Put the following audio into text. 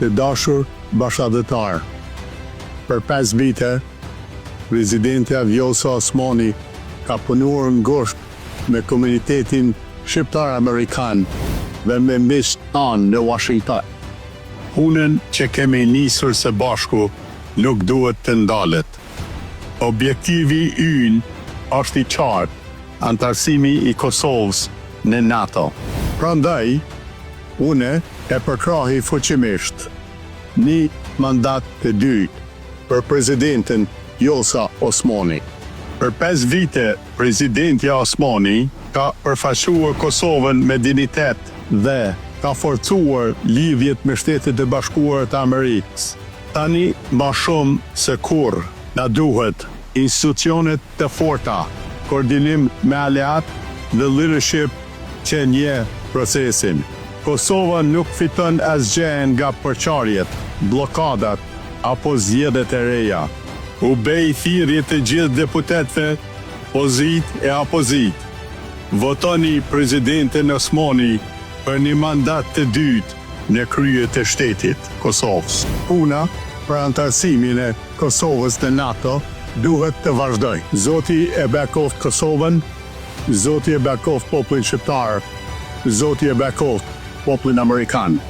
Të dashur bashkëdhetar, për 5 vite, prezidenti Vjosa Osmani ka punuar ngushtë me komunitetin shqiptar-amerikan dhe me miqtan në Washington. Punën që kemi nisur së bashku nuk duhet të ndalet. Objektivi ynë është i qartë, antarësimi i Kosovës në NATO. Prandaj, une e përkrahi fuqimisht një mandat të dytë për presidentin Vjosa Osmani. Për 5 vite, presidenti Osmani ka përfaqësuar Kosovën me dinitet dhe ka forcuar lidhjet me Shtetet e Bashkuara të Amerikës. Tani më shumë se kurrë na duhet institucionet të forta, koordinim me aleat dhe leadership që nje procesin. Kosova nuk fiton asgjë nga përçarjet, bllokadat apo zgjedhjet e reja. U bëj thirrje të gjithë deputetëve, pozit e apozit. Votoni presidentin Osmani për një mandat të dytë në krye të shtetit Kosovës. Puna për antarësimin e Kosovës në NATO duhet të vazhdoj. Zoti e bekoft Kosovën, Zoti e bekoft popullin shqiptar, Zoti e bekoft popullin amerikan.